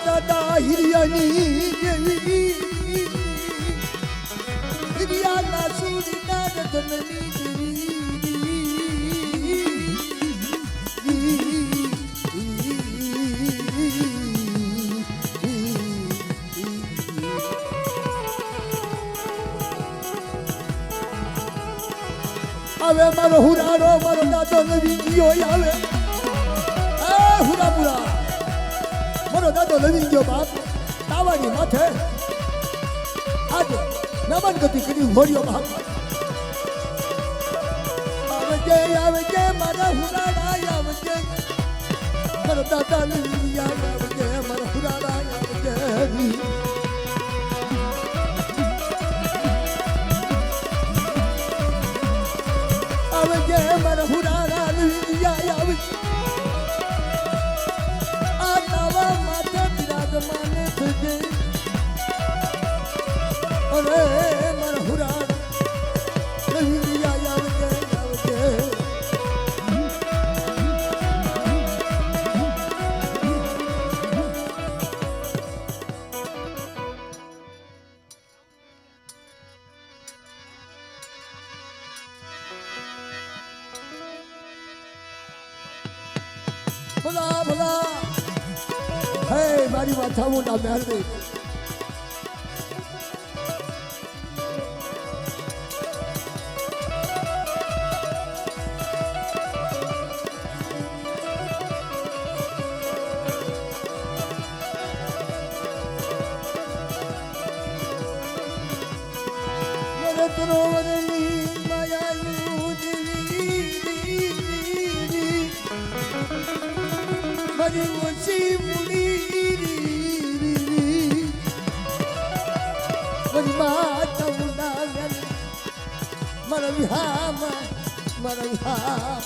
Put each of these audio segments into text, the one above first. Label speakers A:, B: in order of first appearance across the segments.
A: દાદા હિરિયાની દેવી હિરિયાના સુરીના રતનની આવે મારો હુરાડો મારો દાદો નવી ગયો આવે હુરાપુરા મારો દાદો નવી ગયો બાપ તાવાની માથે આજે નમન ગતિ કરી ભર્યો બાપ આવજે મારા હુરાડા આવજે મારો દાદા નવી આવજે મારા હુરાડા આવજે આવજે મારા હુરાડા લુઈયા આવજે આ નવા માથે બિરાજમાન થજે અરે મારા હુરાડા લુઈયા આવજે આવજે ભલા ભલા હે મારી માથા મોટા મહેર દે મને તરોવરની માયા મારી ઓછી મુડી મારી માતા મુડા મારા વિહામાં મારા વિહા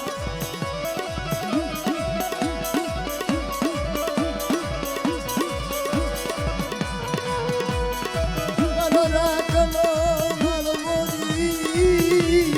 A: મારો રાખલો મારો મોરી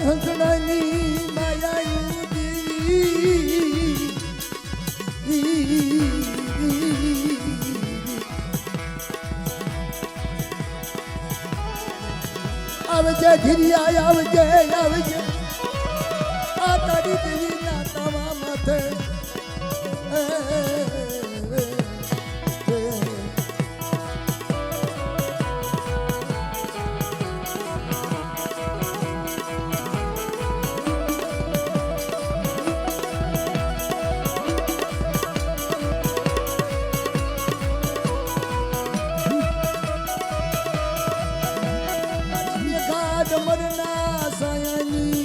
A: હંસડાની માયા આવજે ઘિરિયા આવજે આવજે આ તારી દેવી ના તવા માથે મરના સાયની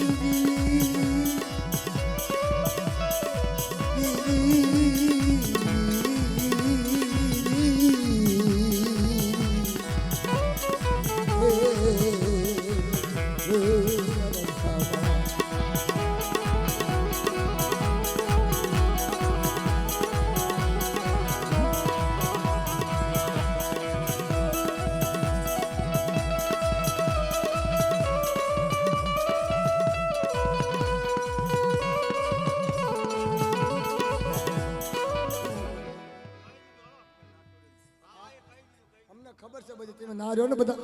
A: તમને ખબર છે બધી તમે ના રહ્યો ને બધા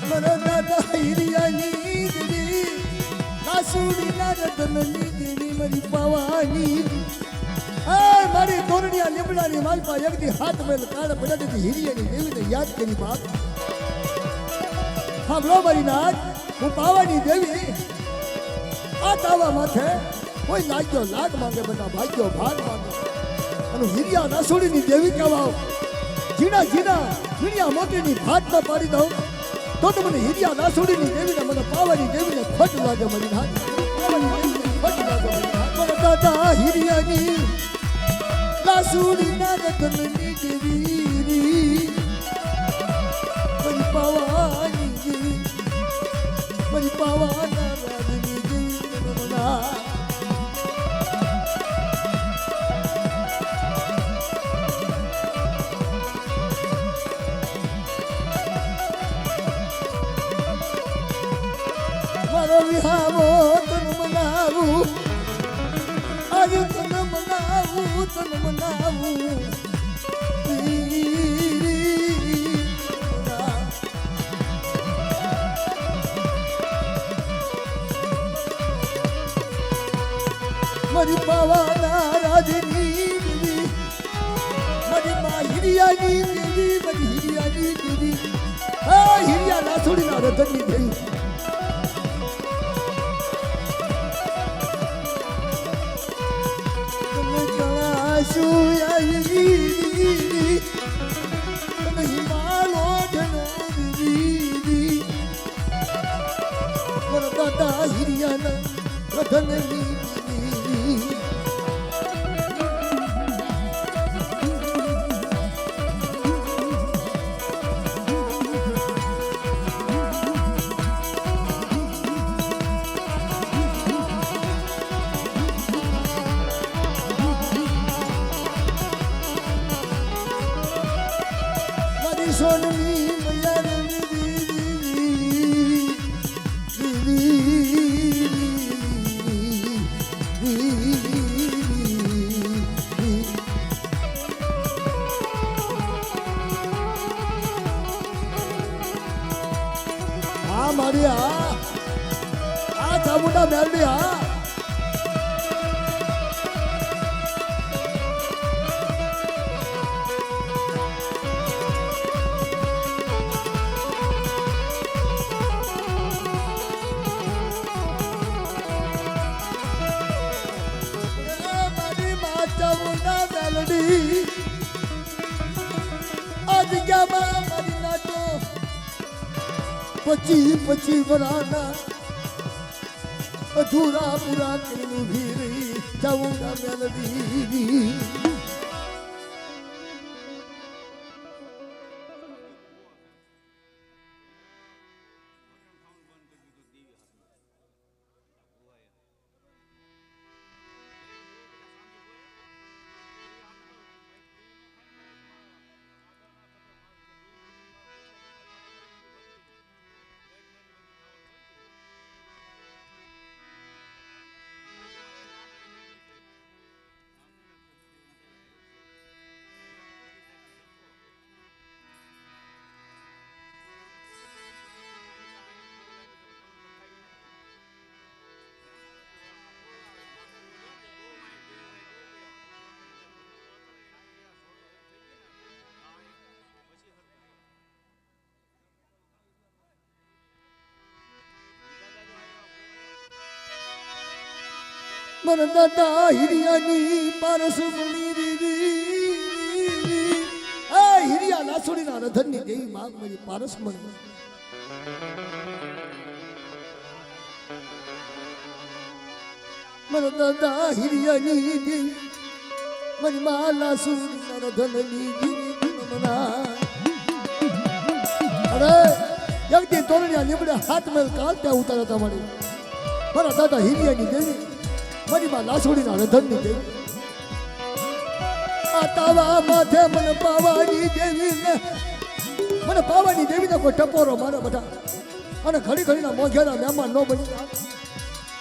A: મારા દાદા હિરિયાની દેવી કાસુડી ના રતનની દેવી મારી પાવાની આ મારી તોરણિયા લીમડાની માલપા એકદી હાથ મેલ કાળ પડ્યા હિરિયાની દેવીને યાદ કરી બાપ સાંભળો મારી નાથ હું પાવાની દેવી આ તાવા માથે કોઈ લાગ્યો લાગ માંગે બધા ભાગ્યો ભાગ માંગે અને હિરિયા નાસુડીની દેવી કહેવાઓ જીણા ઝીણિયા મોતીની ભાતમાં પાડી દઉં તો મને હિરિયા નાસુડીની દેવીને મને પાવાની દેવીને ખોટ લાગે મારી નાથ પાવાની દેવીને ખોટ લાગે મારી નાથ મારા દાદા હિરિયાની નાસુડીના રતનની દેવી મારી પાવાની દેવી મારી પાવાના રાજની દેવી મારો વિહાવો તન મનાવું આજે તન મનાવું મારી પાવાના રાજની દેવી મારી મા હિરિયાની દેવી મારી હિરિયાની દેવી આ હિરિયા નાસુડીના રતનની દેવી તમે જણાશું આવી તમે હિમાલો ધનો દેવી મારા દાદા હિરિયાના રતનની સોનની મૈયાની હા મારી આ ચામુંડા મેરડી હા પચી વરાના અધૂરા પૂરા કરીને ઉભી રહી ચાવુંગા મેલડી મારા દાદા હિરિયાની પારસમણી દેવી આ હિરિયા નાસુડીના રધનની દેવી માગ મારી પારસમણી મારા દાદા હિરિયાની દેવી મારી મા નાસુડીના રધનની દેવી અરે યજ્ઞ તોરણિયા લીમડે હાથ મેલ કાલ ત્યાં ઉતારતા મળી મારા દાદા હિરિયાની દેવી મારી માં નાસુડીના રધનની દેવી આ તાવા માથે મને પાવાની દેવીને કોઈ ટપોરો મારે બધા અને ઘડી ઘડીના મોંઘેરા મહેમાન ન બની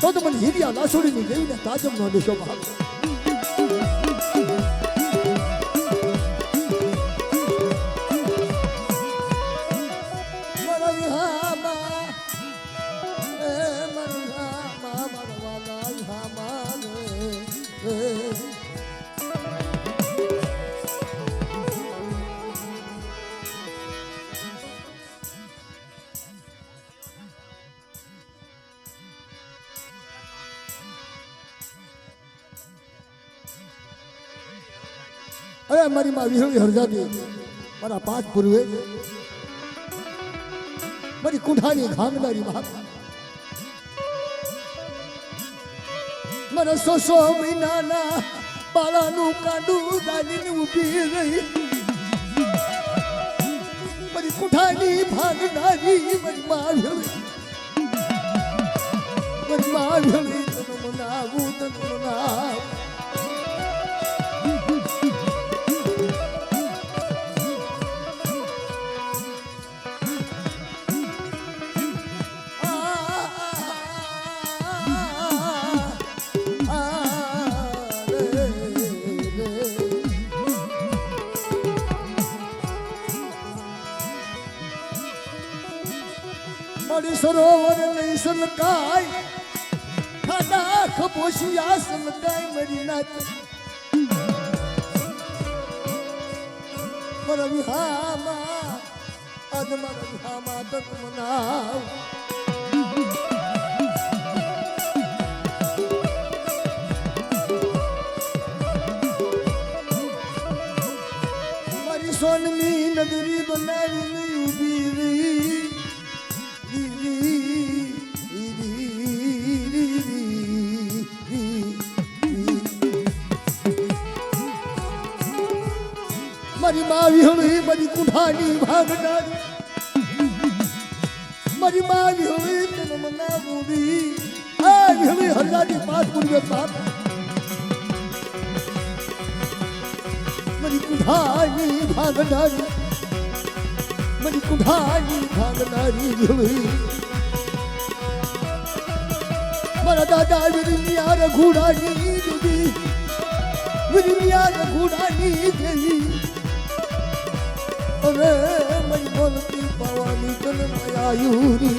A: તો મને હિરિયા નાસુડીની દેવીને તાજમ ન દેશો ભાગ અરે મારી માં વિહળી હરજાતી મારા પાંચ પૂર્વે મારી કુંઠાની ઘાંગનારી માં મારા 100 મહિનાના બાળાનું કાંડું દાલીને ઊભી રહી મારી કુંઠાની ભાંગનારી મારી માં વિહળી તને મનાવું તને મનાવું સરોવર નહીં સલકાય ખાડા ખપોશિયા સલકાય મરી નાચ મારા વિહામાં આજ મારા વિહામાં તક મનાવ મારી સોનની નગરી બનાવીને ઊભી રહી મારી માં વિહળી મારી કુંઠાની ભાગનારી મારી માં વિહળી તને મનાવું દી આ વિહળી હરજાની પાંચ પૂર્વે બાપ મારી કુંઠાની ભાગનારી મારી કુંઠાની ભાગનારી વિહળી મારા દાદા વિરમિયા રઘુડાની દેવી વિરમિયા રઘુડાની દેવી અરે મારી બોલતી પાવાની તન માયાયુરી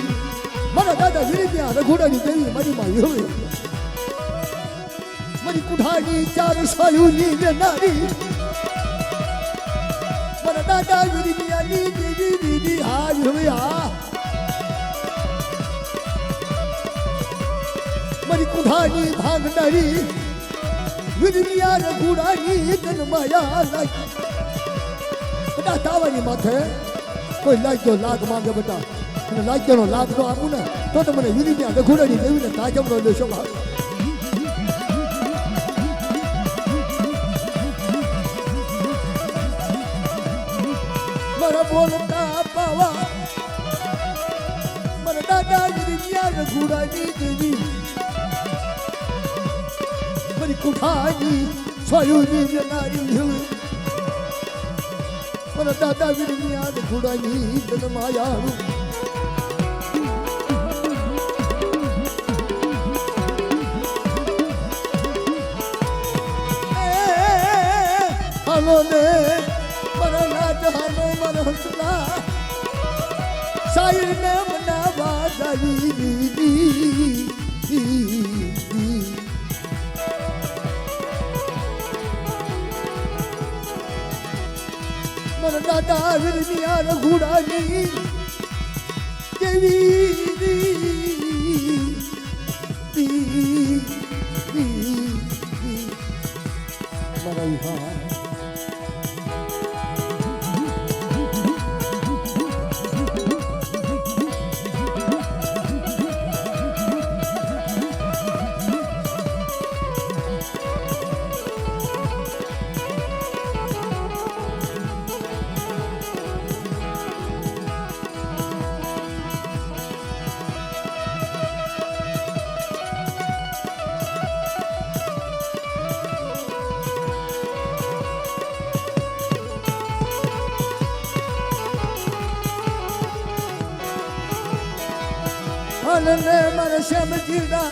A: મારા દાદા વિરમિયા રઘુડાની દેવી મારી માં વિહળી મારી કુંઠાની ચાર સાયુની નારી મારા દાદા વિરમિયાની દેવી દીદી હા વિહળી હા મારી કુંઠાની ભાંગનારી વિરમિયા રઘુડાની તન માયા લાગી બેટા તાવાની માથે કોઈ લાગ્યો લાગ માંગે બેટા અને લાગ્યાનો લાભ ન આપું ને તો તમને વિરમિયા રઘુડાની દેવીને તાજમનો દેશો મારા બોલતા પાવા મારા દાદા વિરમિયા રઘુડાની દેવી મારી કુંઠાની સ્વયુની નારી મારા દાદા વિરમિયા રઘુડાની તન માયાળું હાલો ને મારા નાચ હાલો મારા હસલા શાયરને મનાવા જાવી મારા દાદા વિરમિયા રઘુડાની દેવી મારા હાલને મારા શ્યામજીડા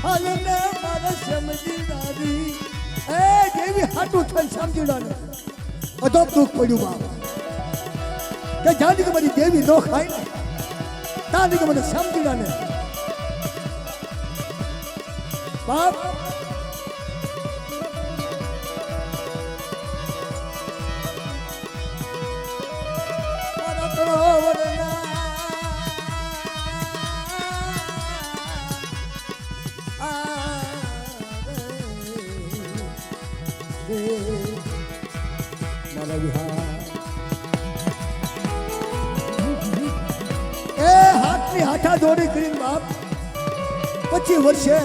A: હાલને મારા શ્યામજીડાની એ દેવી હાટું થઈને શ્યામજીડાને અધોપ દુઃખ પડ્યું બાપ કે જાણી કે મારી દેવી નો ખાય ને તાની કે મને શ્યામજીડાને બાપ મારા તરોવરના રે મારા વિહાર એ હાથની હાથા દોડી કરીને બાપ 25 વર્ષે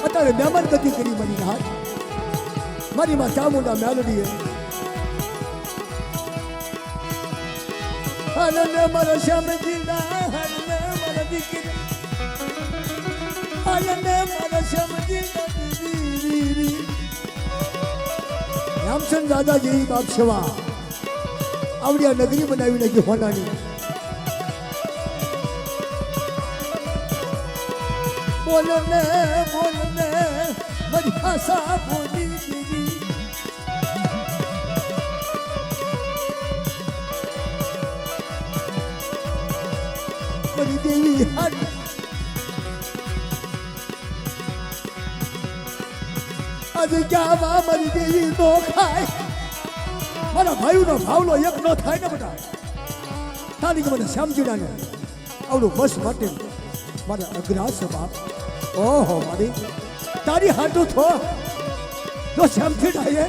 A: અત્યારે મહેમાન ગતિ કરી મારી હાથ મારી માં ચામુંડા મેલડીએ હાલને મારા શ્યામજીના હાલને મારા દીકરી હાલને મારા શ્યામજીના દીકરી રામચંદ્ર દાદાજી બાપ સેવા આવડિયા નગરી બનાવી નાખી હોનાની બોલને બોલને મારી ભાષા બોલી દીધી મારી દેવી હાથ આજે ક્યાં મારી દેવી નો ખાય મારા ભાઈનો ભાવલો એક ન થાય ને બધા તારી કે મને સમજીને આવડું બસ માટે મારા અગ્રાસ બાપ ઓહો મારી તારી હાટું થો જો સમજી ડાયે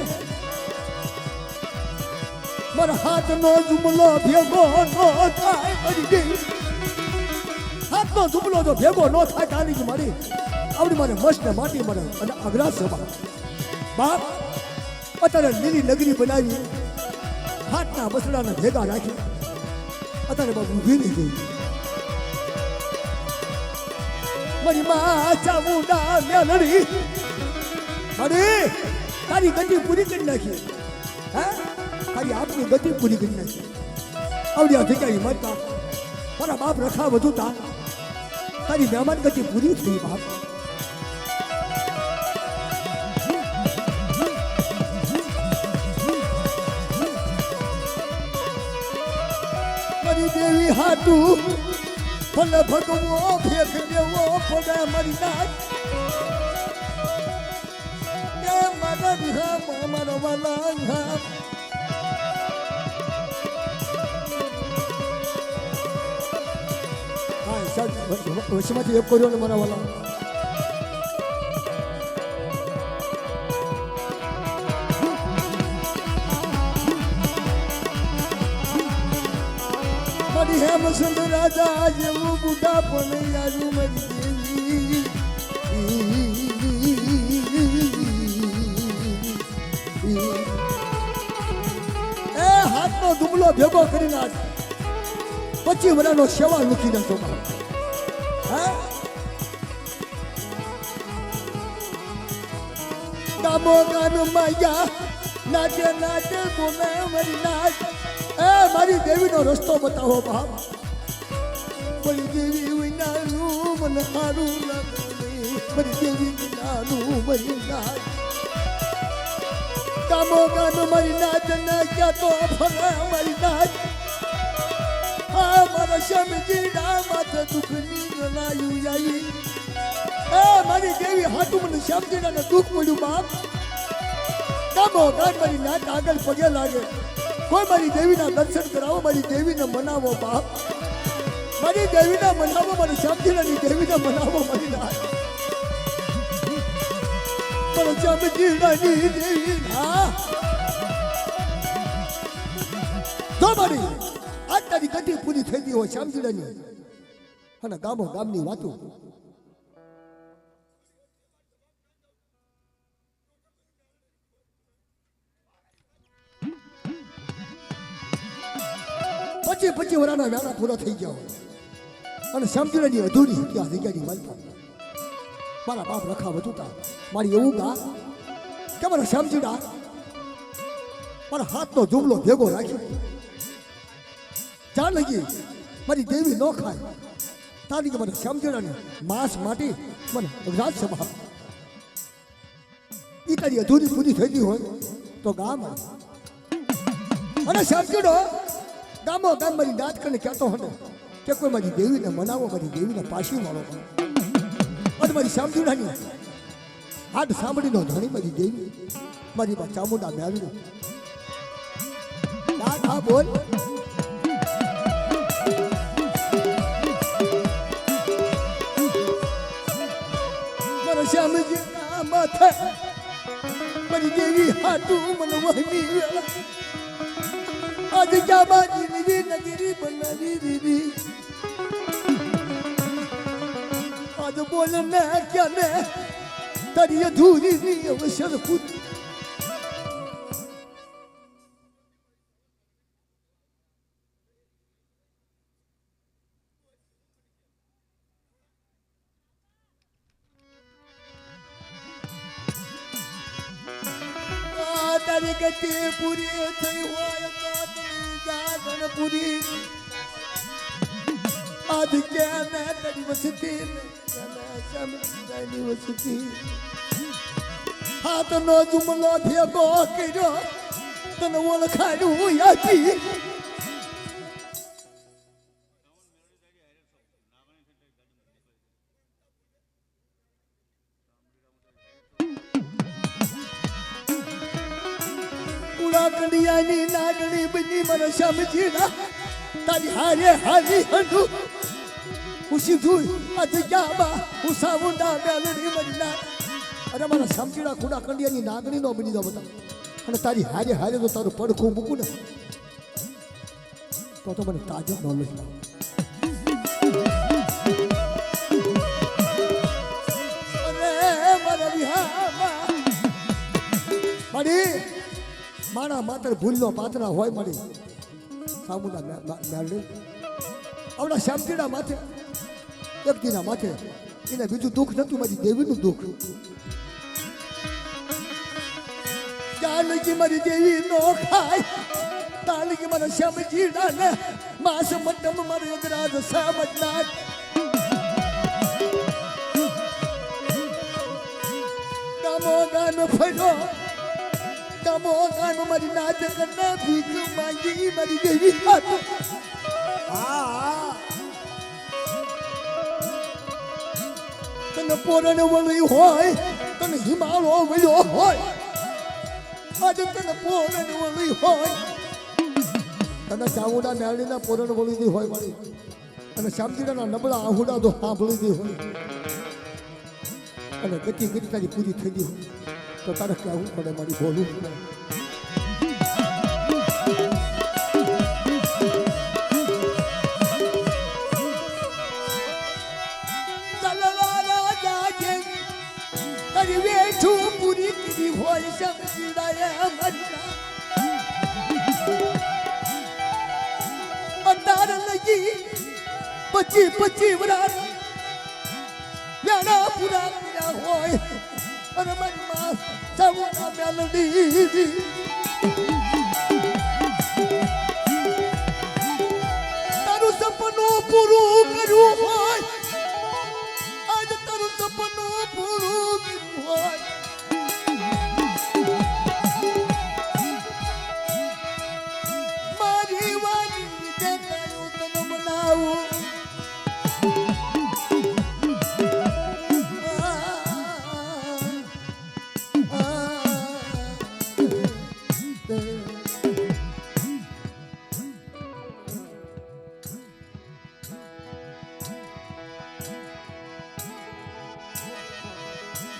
A: મારા હાથનો જુમલો ભેગો નો થાય મારી દેવી હાથનો જુમલો જો ભેગો નો થાય તારી કે મારી આવડી મારે મસ્ત માટી મારે અને અગ્રાસ બાપ અત્યારે લીલી નગરી બનાવી હાથના બસડાને ભેગા રાખી અત્યારે બાબુ ઊભી નહીં ગઈ મારી માં ચામુંડા મેલડી મારી તારી ગતિ પૂરી કરી નાખી હે તારી આપની ગતિ પૂરી કરી નાખી આવડિયા જગ્યાએ મરતા મારા બાપ રખા વધુ તા તારી મહેમાન ગતિ પૂરી થઈ બાપ દેવી હાટું ભલે ભગવો ફેંક દેવો પડે મારી નાથ એ મારા વિહામ મારા વાલા ઘામ હા સાહેબ વશમાંથી એક કર્યો ને મારા વાલા હેમચંદ રાજા જેવું બુઢા પણ યારું મારી દેવી એ હાથનો દુબળો ભેગો કરી નાખ 25 વર્ષનો સેવા લૂકી નાખો હે ગામો ગામ માયા નાચે નાચે બોલે મારી નાચ એ મારી દેવીનો રસ્તો બતાવો બાપ મારી દેવી વિનાનું મને સારું લાગે મારી દેવી વિનાનું મારી નાચ ગામો ગામ મારી નાચ ના ક્યાં તો ફરે મારી નાચ આ મારા શ્યામજીના માથે દુઃખની ગણાયું આવી એ મારી દેવી હાટું મને શ્યામજીના દુઃખ મળ્યું બાપ ગામો ગામ મારી નાચ આગળ પગે લાગે કોઈ મારી દેવીના દર્શન કરાવો મારી દેવીને મનાવો બાપ મારી દેવીના મનાવો મારી શ્યામજીની દેવીને મનાવો મારી નાથ મારા શ્યામજીની દેવી હા તો મારી આજ તારી ગતિ પૂરી થઈ ગઈ હોય શ્યામજીની અને ગામો ગામની વાતો પછી વરાના વ્યારા પૂરા થઈ ગયા અને સમજવાની અધૂરી ત્યાં જગ્યાની માલતા મારા બાપ રખા વધુતા મારી એવું ગા કે મારા સમજીડા મારા હાથનો જુમલો ભેગો રાખ્યો જાણ લગી મારી દેવી ન ખાય તારી કે મને સમજીડાને માંસ માટી મને રાજ સભા એ તારી અધૂરી પૂરી થઈ ગઈ હોય તો ગામ અને સમજીડો ગામો ગામ મારી દાંત કરીને કહેતો હતો કે કોઈ મારી દેવીને મનાવો મારી દેવીને પાછી વાળો અને મારી સમજૂડાની હાથ સાંભળીનો ધણી મારી દેવી મારી બા ચામુંડા મેળવી હા બોલ મારા શ્યામજીના માથે મારી દેવી હાટું મને વહની વેળા આજ જાબાજી લીધી નગરી બનાવી દીધી આજ બોલ ને ક્યાં ને તારી અધૂરી ની અવસર પૂરી તારી ગતિ પૂરી થઈ હોય તો તારી જાગણ પૂરી આજ કે મેં તારી વસતી સમજાની વસતી હાથનો જુમલો ભેગો કર્યો તને ઓળખાડું યાદી કડિયાની નાગણી બની મને સમજીના તારી હારે હારી હંડુ હું સીધું આ જગ્યામાં હું સાવુંડા મેલડી મરીના અરે મારા સમજીના ખુડા કડિયાની નાગણી નો બની જાવ બધા અને તારી હારે હારે તો તારું પડખું મૂકું ને તો મને તાજો નોલેજ અરે મારા વિહામાં મારી માણા માત્ર ભૂલનો પાત્રા હોય મળી સામુના મેળવી આવડા શામતીના માથે એકદીના માથે એને બીજું દુઃખ નતું મારી દેવીનું દુઃખ ચાલકી મારી દેવી નો ખાય તાલકી મારા શ્યામજીના ને માસ મટમ મારે અજરાજ સમજનાર ગામો ગામ ફર્યો ગામો ગામ મારી નાચ કરના ભીખ માંગી મારી દેવી હાથ તને પોરણ વળી હોય તને હિમાલય વળ્યો હોય આજે તને પોરણ વળી હોય તને ચાવુડા મેળીના પોરણ વળી દી હોય મારી અને શામજીના નબળા આહુડા તો સાંભળી દી હોય અને ગતિ ગતિ તારી પૂરી થઈ ગઈ હોય તો તારે કહેવું પડે મારી બોલું તારી વેઠું પૂરી કરી હોય સમજીડાએ અંધાર લગી પચી વરાર યાના પૂરા કર્યા હોય અને મનમાં સવના મેલડી તારું સપનું પૂરું કર્યું હોય આજ તારું સપનું પૂરું કર્યું હોય મારી વાલી દેખાયું તને બનાવું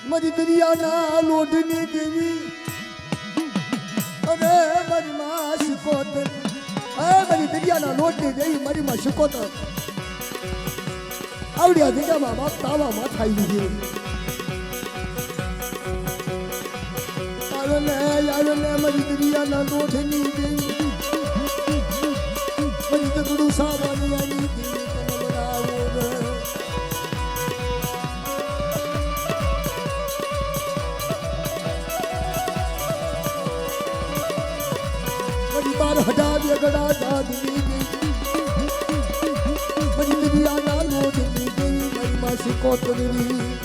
A: મારી દરિયાના લોઢની દેવી અરે મારી માં શિકોતર મારી દરિયાના લોટની દેવી મારી માં શિકોતર આવડ્યા જગ્યામાં બાપ તાવામાં ખાઈ લીધી આવે ને મારી દરિયાના લોઢની દેવી મારી તગડું સાવાની દેવી હજાર ગડા દાદી મારી દરિયાના લોટની દેવી મારી માં શિકોતરી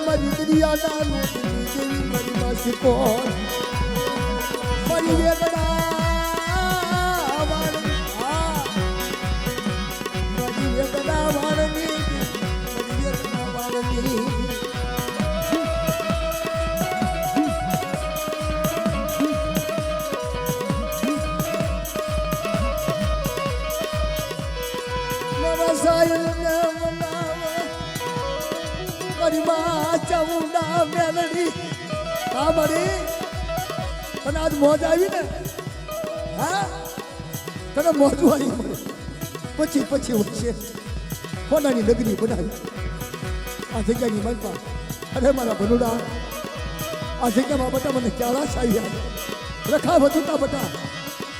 A: મારી દરિયાના લોટની દેવી મારી માં શિકોતરી મારી વેગડા સાયલને મનાવો મારી માં ચામુંડા મેલડી હા મારી તને આજ મોજ આવી ને હા તને મોજું આવી મળે પછી વચ્ચે કોનાની નગરી બનાવી આ જગ્યાની મનમાં અરે મારા ભનુડા આ જગ્યામાં બટા મને ક્યારાશ આવી રખા વધુતા બટા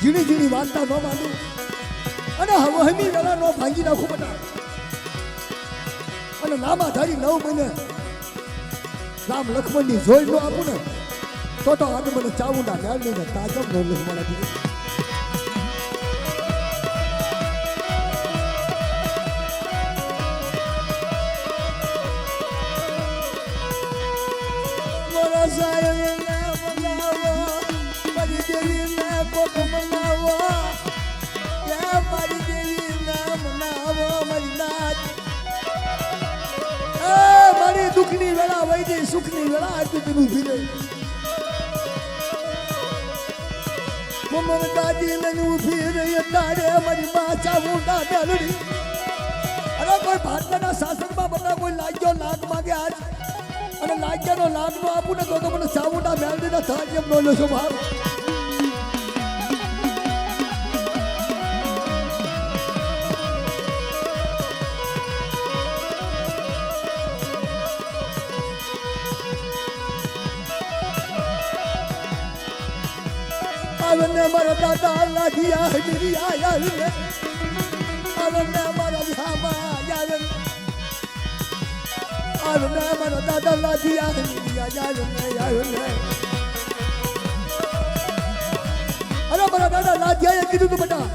A: ઝીણી ઝીણી વાર્તા ન માંડું અને હવહમી વેળા નો ભાંગી નાખું બટા અને નામાધારી 9 મહિને રામ લક્ષ્મણની જોઈ ન આપું ને તો આજે મને ચામુંડા મેળવીને તાજમ નો લઈ મળે મારી દુઃખની વેળા વૈદી સુખની વેળા આટલી તું ઉભી રહી મમર દાદી લઈને ઉભી રહી તારે મારી માં ચામુંડા મેલડી અરે કોઈ ભારતના શાસનમાં બધા કોઈ લાગ્યો લાગ માગે આજ અને લાગ્યાનો લાગ નો આપું ને તો મને ચામુંડા મેલડીને થાય એમ નો લેશો ભાવ આવને મારા દાદા લાગિયા હરી આયા ને આવને મારા વિહામા આયા ને આવને મારા દાદા લાગિયા હરી આયા ને અરે મારા દાદા લાગિયાએ કીધું તું બેટા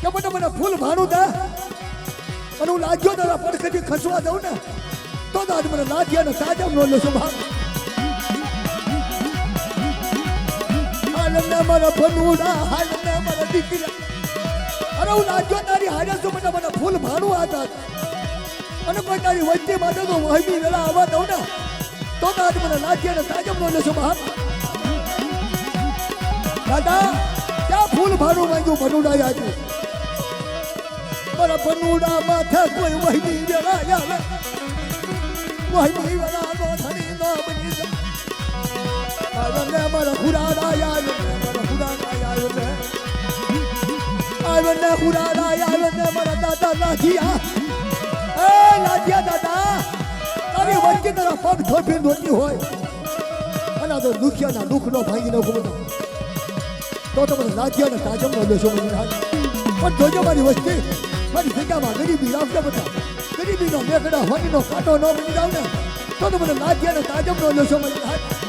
A: કે બેટા મને ફૂલ ભાણું દે અને હું લાગ્યો તારા પડખેથી ખસવા દઉં ને તો આજ મને લાગિયા ને તાજા નો લેશો ભાવ હાલને મારા ભનુડા હાલને મારા દીકરા અરે હું લાગ્યો તારી હાજર છું મને ફૂલ ભાણું આતા અને કોઈ તારી વચ્ચે માટે તો વહમી વેળા આવવા દઉં ને તો આજ મને લાગ્યા ને તાજમ નો લેશો ભાવ દાદા ક્યાં ફૂલ ભાણું માંગ્યું ભનુડા આજે મારા ભનુડા માથે કોઈ વહમી વેળા આવે વહમી વેળા નો થડી નો બની આવને મારા ખુરાડા આવને મારા ખુરાડા આવને આવને ખુરાડા આવને મારા દાદા લાઠિયા એ લાઠિયા દાદા તારી વચ્ચે તારા પગ થોપી નોતી હોય અને તો દુખિયાના દુઃખનો ભાંગી નાખો બધા તો મને લાઠિયાને તાજમ નો લેશો મને પણ જોજો મારી વચ્ચે મારી જગ્યામાં ગરીબી આવશે બધા ગરીબીનો મેકડા હોનીનો કાંટો ન બની જાવ ને તો મને લાઠિયાને તાજમ નો લેશો મને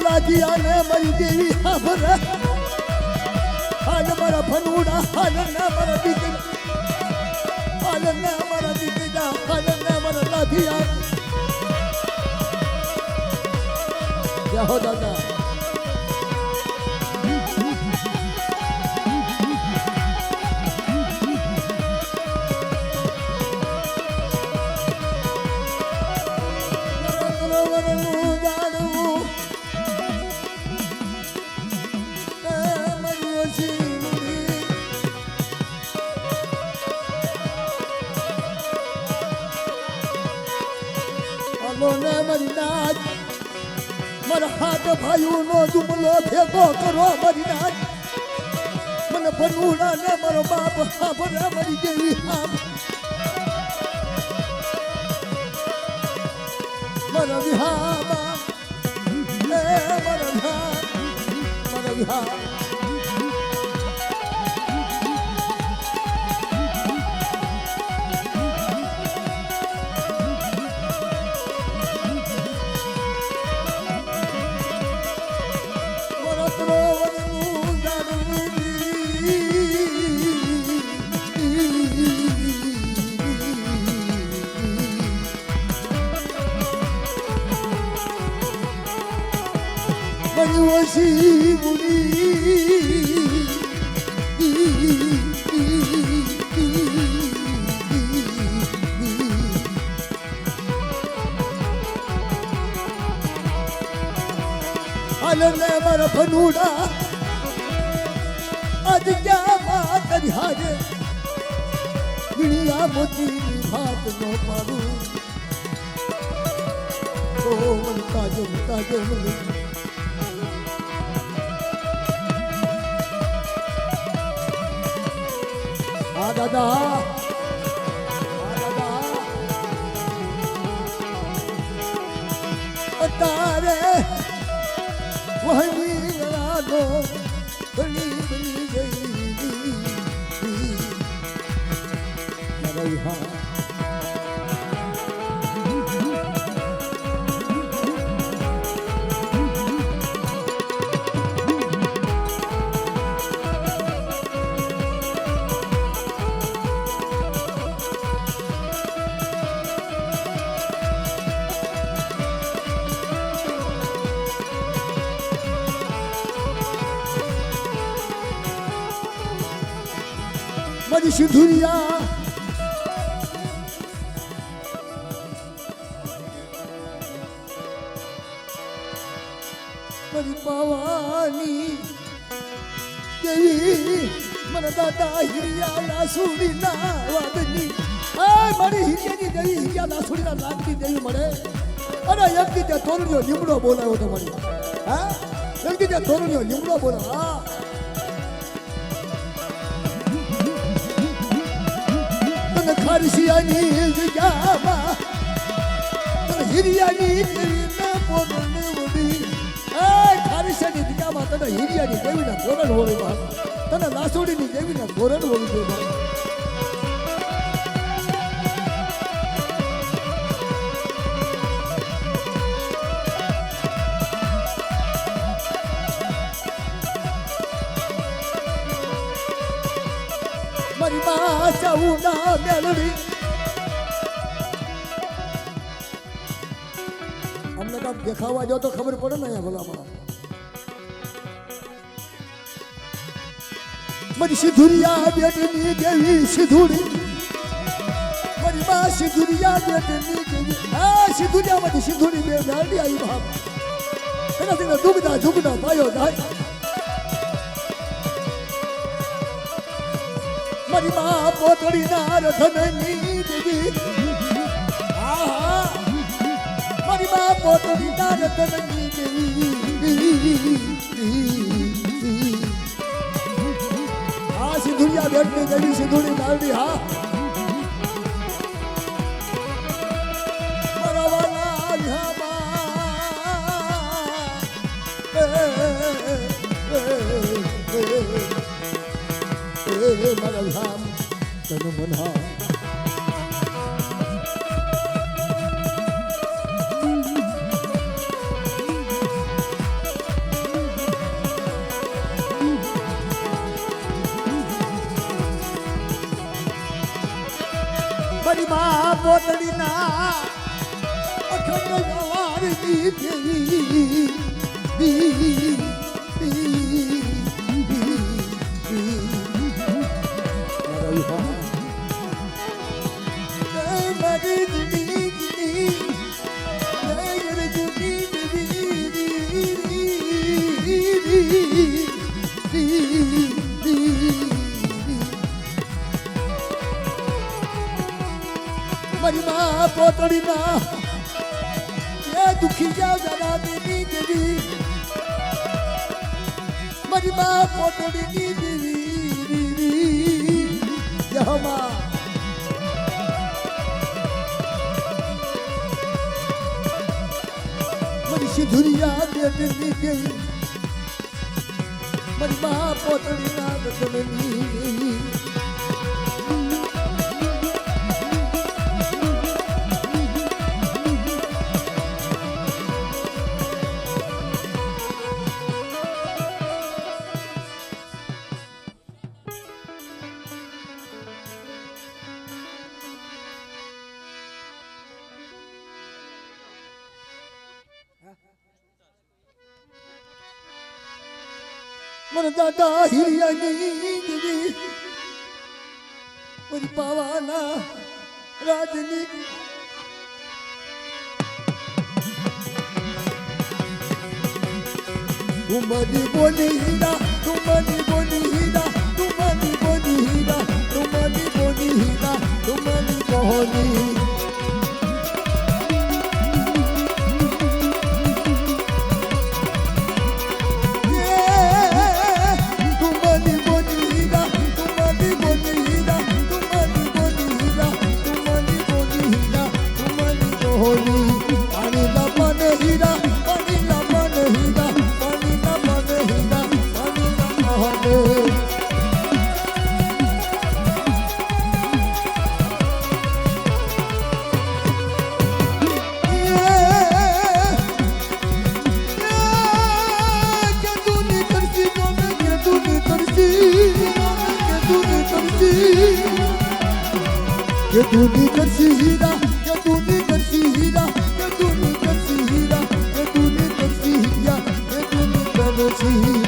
A: લાગિયાને મારી દેવી હાભર હાલ મારા ભનુડા હાલ ના મારા દીકરા હાલ ના મારા દીકરા હાલ ના મારા લાગિયા જય હો દાદા મારા હાથ ભાઈઓ નો જુમલો ભેગો કરો મારી નાચ મને ભનુડા ને મારો બાપ હાભરે મારી દેવી હામ મારા વિહામા મારા વિહા વસી ને મારા ભનુડા આજ ક્યાં વાત હારે વીણિયા મોતીની ભાત નો પાડું ઓ મન તાજો મને આ દાદા તારે વહની રાનો બની ગઈ મારા હા મારી સિંધુરિયા મારી પાવાની દેવી મને દાદા હિરિયા લાસુડી ના વાદની મારી હિરિયાની દેવી હિરિયા લાસુડી ના લાગતી દેવી મળે અને એક રીતે તોરણિયો લીમડો બોલાવ્યો તો મારી હા એક રીતે તોરણિયો લીમડો બોલાવ્યો હા ખરસિયાની જગ્યામાં તને હિરિયાની દેવીને પોરને ઓડી ખરસિયાની જગ્યામાં તને હિરિયાની દેવીને પોરણ હોવી તને લાસોડીની દેવીને પોરણ હોવી જોઈએ મારી માં ચાઉના મેલડી અમને કામ દેખાવા જાવ તો ખબર પડે ને અહીંયા ભલા મારી સિંધુરિયા બેટની દેવી સિંધુડી મારી માં સિંધુરિયા બેટની દેવી સિંધુરિયા માંથી સિંધુડી બે મેલડી આવી બાપ એના તેને દુગડા પાયો જાય મારી માં પોતળી ના રથનની દેવી મારી માં પોતળી ના રથનની દેવી સિંધુરિયા બેટની દેવી સિંધુડી નારડી હા મારા વાલા મારા ધામ તન મના મારી માં પોતળીના અખંડ વારની દેવી મારી માં પોતળીના એ દુખી જાવ દાદા દેવી દેવી મારી માં પોતળીની દેવી યહમા મારી સિંધુરિયા બેટની દેવી મારી માં પોતળીના રતનની મને દાદા હિરિયાની દેવી મારી પાવાના રાજની તુમની બોલી હીરા તુમની બોલી હીરા તુમની બોલી હીરા તુમની બોલી હીરા તુમની બોલી કે તુની કરશી હીરા કે તુની કરશી હીરા કે તુની કરશી હીરા કે તુની કરશી હીરા કે તુની કરશી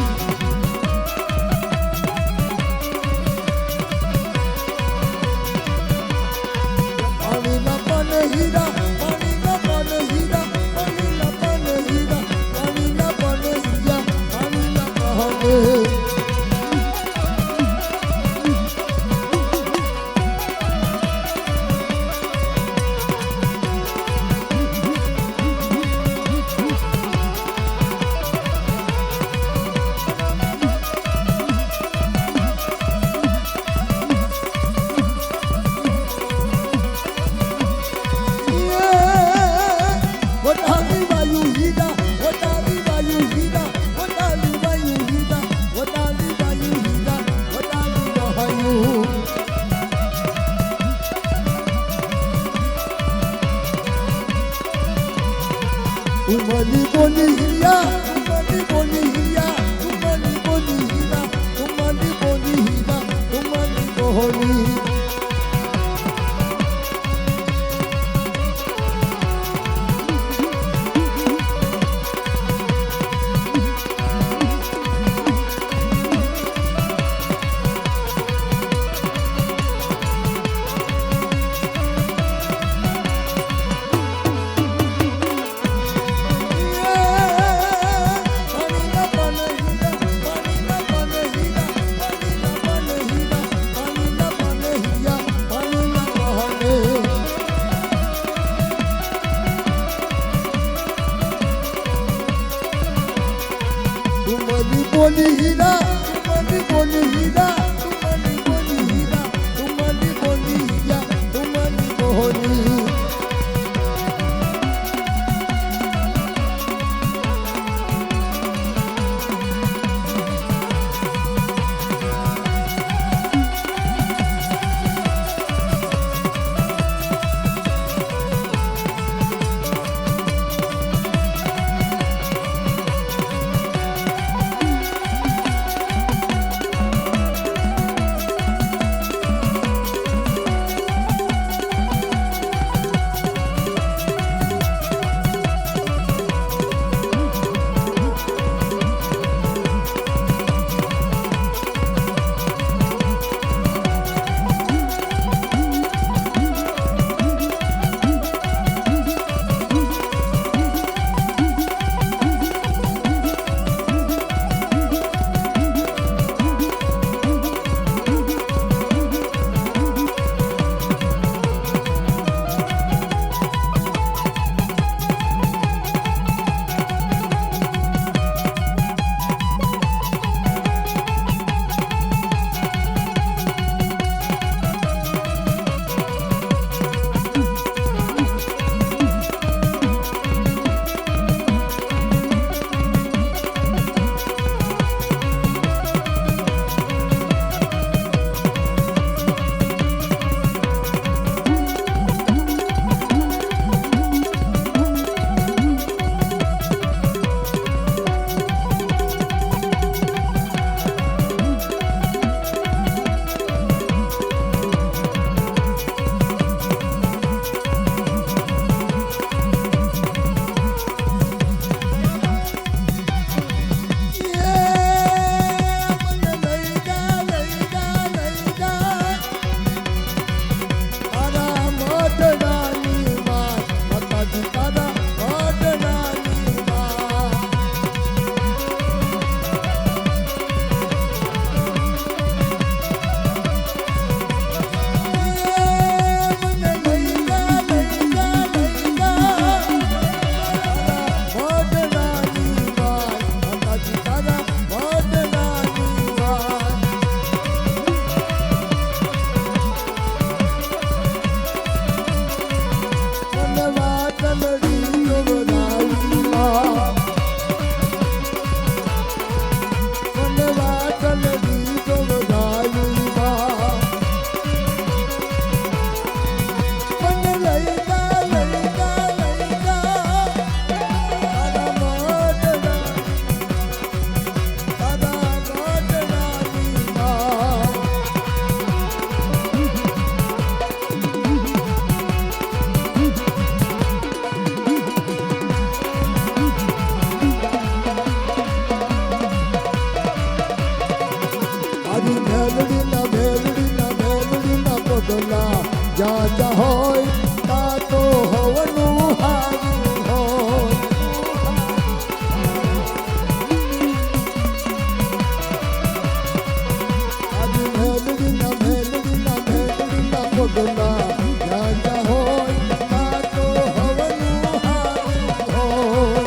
A: પાણી ના પાન હીરા પાણી ના પાન હીરા પાણી ના પાન હીરા પાણી ના પાન હીરા પાણી ના પાન તુમની બોલી હીરા તુમની બોલી હીરા તુમની બોલી હીરા તુમની બોલી હીરા તુમની બોલી પગલા જ્યાં જ્યાં હોય ત્યાં તો હવનું હારું હોય આજે મેલડીના પગલા જ્યાં જ્યાં હોય ત્યાં તો હવનું હારું હોય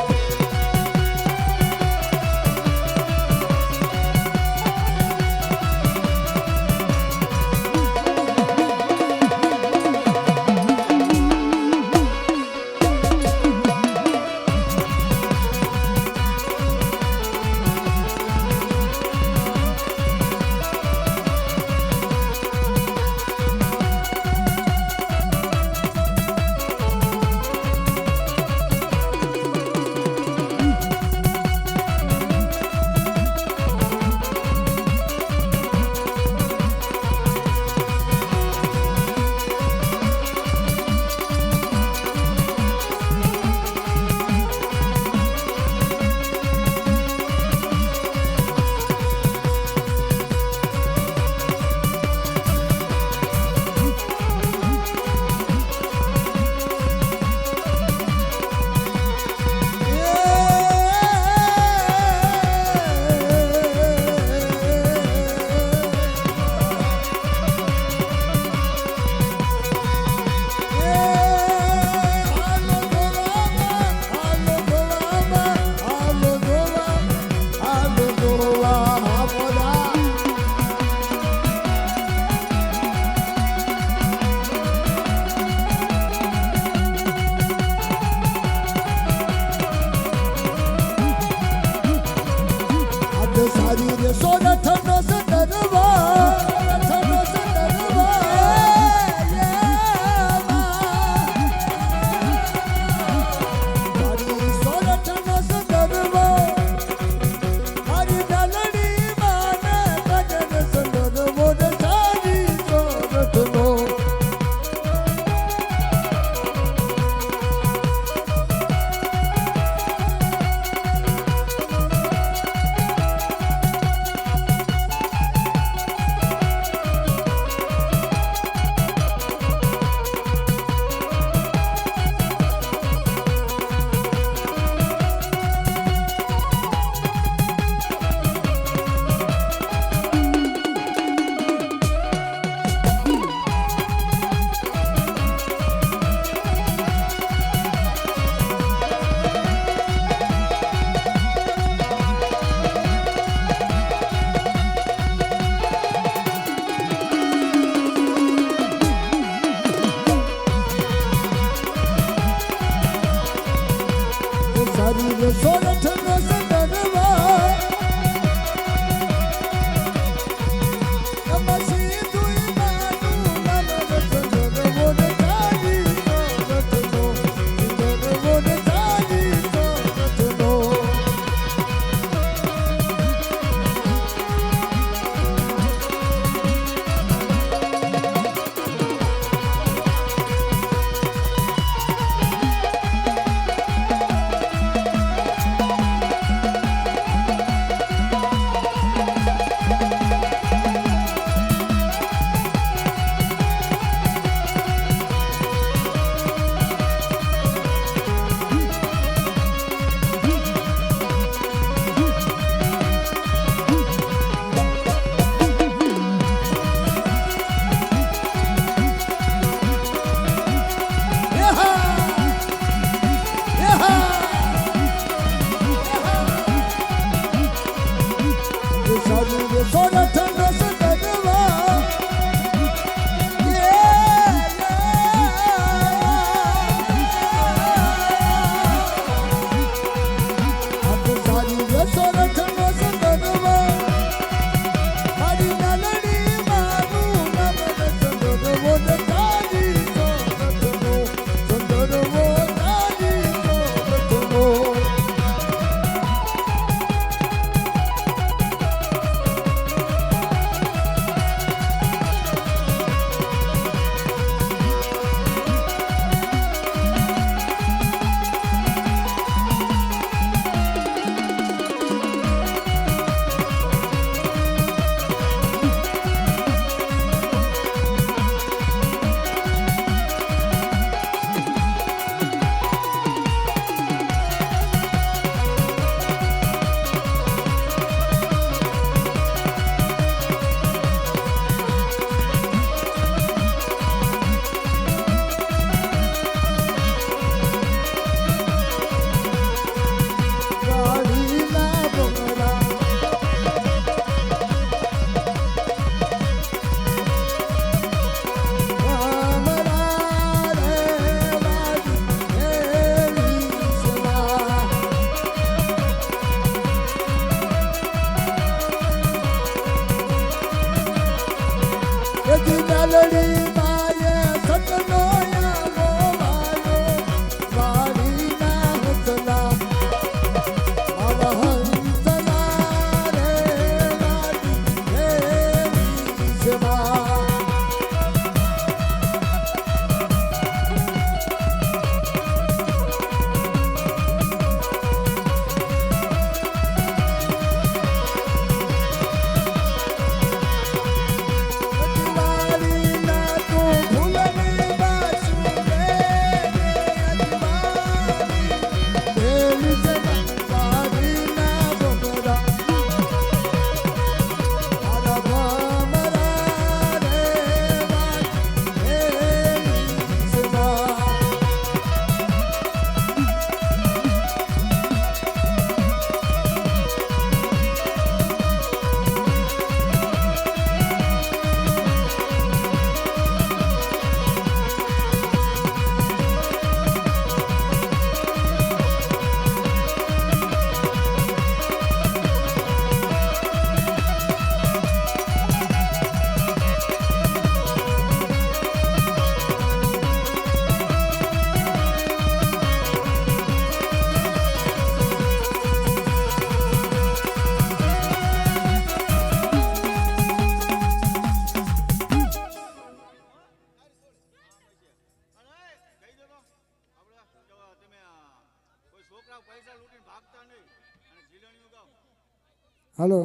A: હાલો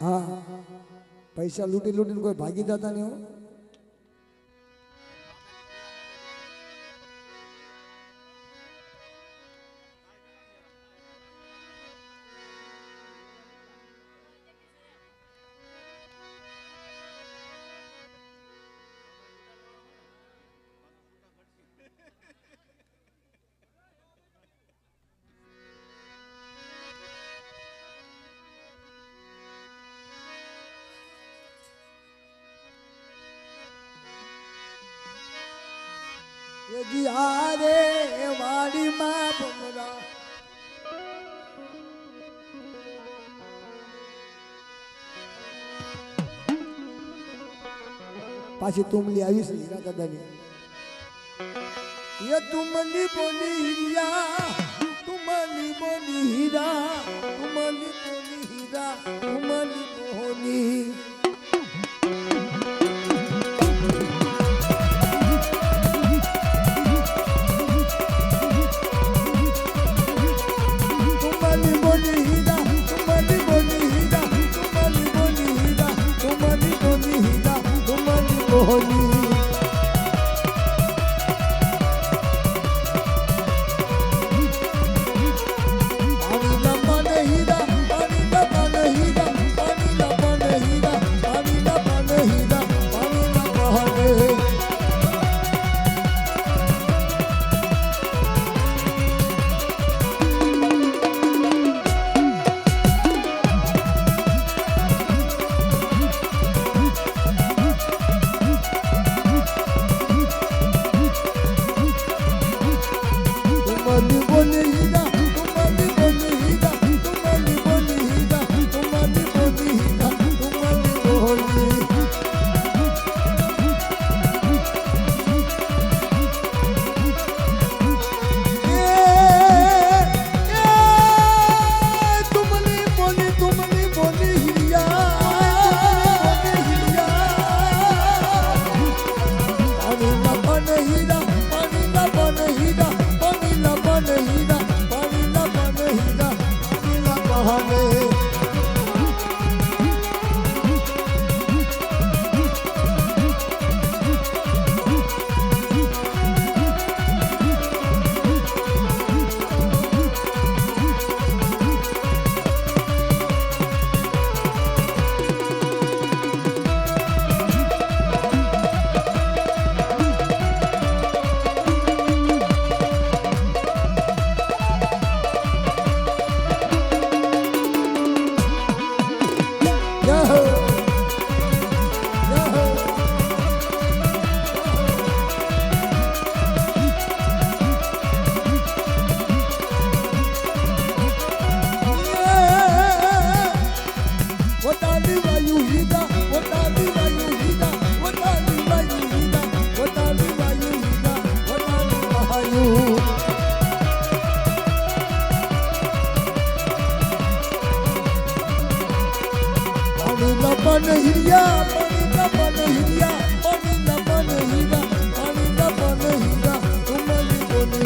A: હા પૈસા લૂંટી લૂંટીને કોઈ ભાગી જતા નહીં હો. એ જી હારે મારી માં ભમરા પાછી તુમલી આવીશ હીરા દાદાની ये तुमली बोली हीरा तुमली बोली हीरा तुमली बोली हीरा तुमली बोली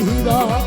A: हीरा